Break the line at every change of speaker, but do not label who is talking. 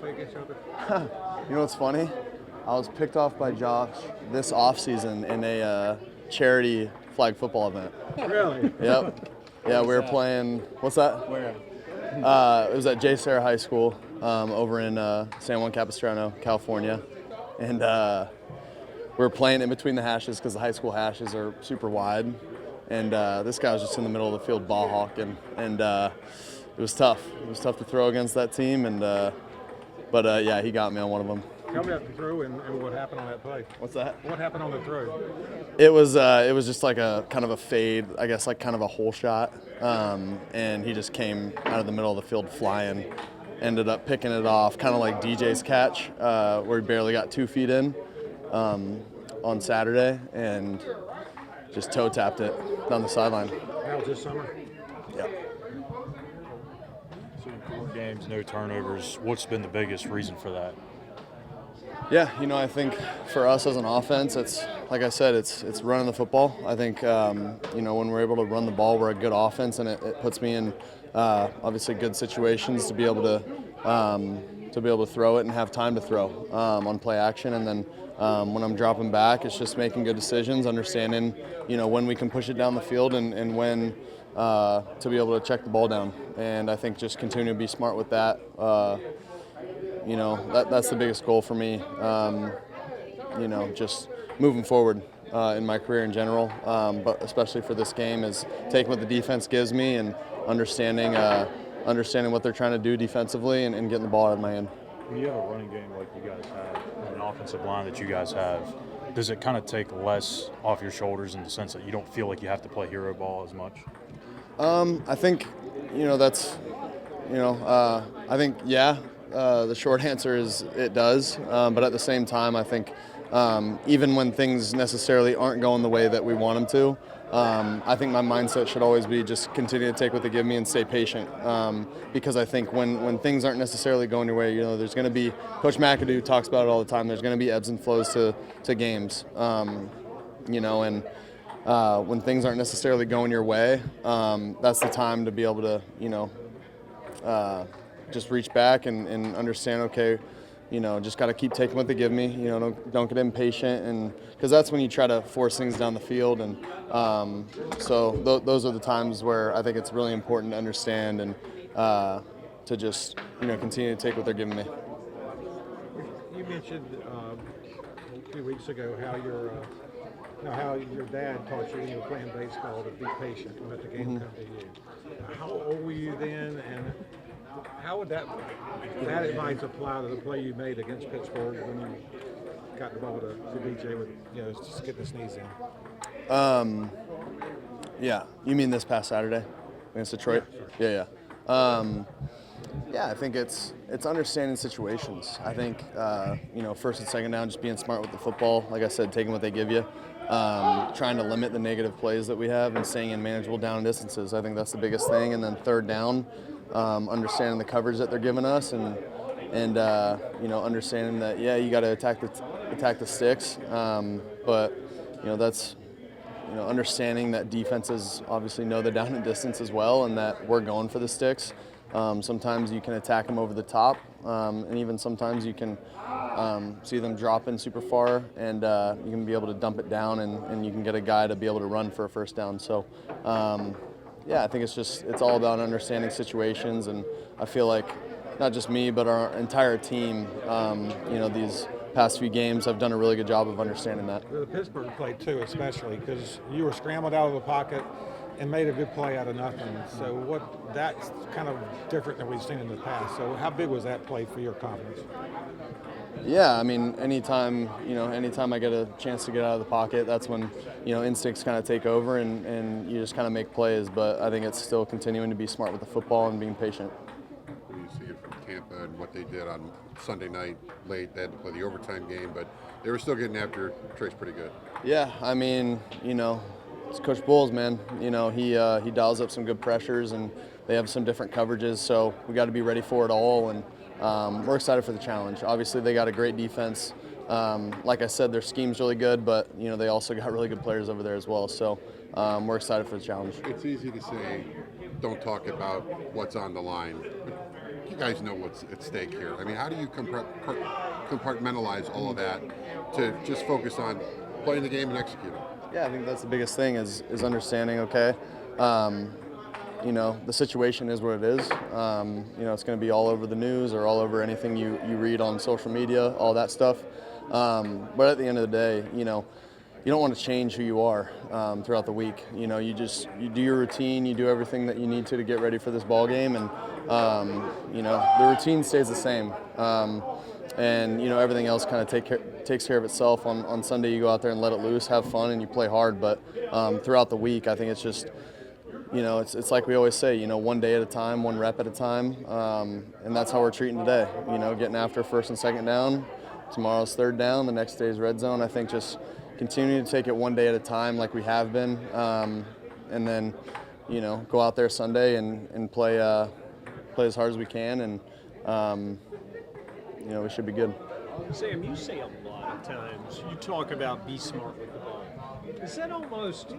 play against each other?
You know what's funny? I was picked off by Josh this offseason in a charity flag football event.
Really?
Yep. Yeah, we were playing. What's that?
Where?
It was at J. Sarah High School over in San Juan Capistrano, California. And we were playing in between the hashes because the high school hashes are super wide. And this guy was just in the middle of the field ball hawking. And it was tough. It was tough to throw against that team. But yeah, he got me on one of them.
Tell me about the throw and what happened on that play.
What's that?
What happened on the throw?
It was just like a kind of a fade, I guess, like kind of a hole shot, and he just came out of the middle of the field flying, ended up picking it off, kind of like DJ's catch, where he barely got 2 feet in on Saturday, and just toe tapped it down the sideline.
That was this summer?
Yeah.
So in 4 games, no turnovers. What's been the biggest reason for that?
Yeah, I think for us as an offense, it's like I said, it's running the football. I think when we're able to run the ball, we're a good offense, and it puts me in obviously good situations to be able to throw it and have time to throw on play action. And then when I'm dropping back, it's just making good decisions, understanding when we can push it down the field and when to be able to check the ball down. And I think just continue to be smart with that. That's the biggest goal for me, just moving forward in my career in general, but especially for this game, is taking what the defense gives me and understanding what they're trying to do defensively and getting the ball out of my hand.
When you have a running game like you guys have, and an offensive line that you guys have, does it kind of take less off your shoulders in the sense that you don't feel like you have to play hero ball as much?
I think, that's, I think, yeah. The short answer is it does, but at the same time, I think even when things necessarily aren't going the way that we want them to, I think my mindset should always be just continue to take what they give me and stay patient, because I think when things aren't necessarily going your way, there's going to be, Coach McAdoo talks about it all the time, there's going to be ebbs and flows to games, and when things aren't necessarily going your way, that's the time to be able to, just reach back and understand, okay, just got to keep taking what they give me, don't get impatient, and because that's when you try to force things down the field. And so those are the times where I think it's really important to understand and to just, continue to take what they're giving me.
You mentioned a few weeks ago how your dad taught you when you were playing baseball to be patient and let the game come to you. How old were you then, and how would that advice apply to the play you made against Pittsburgh when you got the ball to DJ with, just get the sneeze in?
Yeah, you mean this past Saturday against Detroit?
Yeah,
Yeah, I think it's understanding situations. I think first and second down, just being smart with the football. Like I said, taking what they give you, trying to limit the negative plays that we have, and staying in manageable down distances. I think that's the biggest thing. And then third down, understanding the coverage that they're giving us, and understanding that you got to attack the sticks, but that's understanding that defenses obviously know the down and distance as well, and that we're going for the sticks. Sometimes you can attack them over the top, and even sometimes you can see them dropping super far, and you can be able to dump it down, and you can get a guy to be able to run for a first down. So I think it's all about understanding situations, and I feel like not just me, but our entire team, these past few games have done a really good job of understanding that.
The Pittsburgh play too, especially because you were scrambled out of the pocket and made a good play out of nothing. So that's kind of different than we've seen in the past. So how big was that play for your confidence?
Yeah, I mean, anytime I get a chance to get out of the pocket, that's when, instincts kind of take over and you just kind of make plays. But I think it's still continuing to be smart with the football and being patient.
What do you see it from Tampa and what they did on Sunday night late? They had to play the overtime game, but they were still getting after Trace pretty good. Yeah, I mean, it's Coach Bowles, man. He dials up some good pressures, and they have some different coverages, so we got to be ready for it all. And we're excited for the challenge. Obviously, they got a great defense. Like I said, their scheme's really good, but they also got really good players over there as well. So we're excited for the challenge. It's easy to say, don't talk about what's on the line. you guys know what's at stake here? I mean, how do you compartmentalize all of that to just focus on playing the game and executing?
Yeah, I think that's the biggest thing is understanding, okay, you know, the situation is what it is. You know, it's going to be all over the news or all over anything you read on social media, all that stuff. But at the end of the day, you know, you don't want to change who you are throughout the week. You know, you do your routine, you do everything that you need to get ready for this ball game, and you know, the routine stays the same. And you know, everything else kind of takes care of itself. On Sunday, you go out there and let it loose, have fun, and you play hard. But throughout the week, I think it's just, you know, it's like we always say, you know, one day at a time, one rep at a time, and that's how we're treating today. You know, getting after first and second down. Tomorrow's third down. The next day's red zone. I think just continuing to take it one day at a time, like we have been, and then, you know, go out there Sunday and play as hard as we can, and you know, we should be good.
Sam, you say a lot of times, you talk about be smart with the ball. Is that almost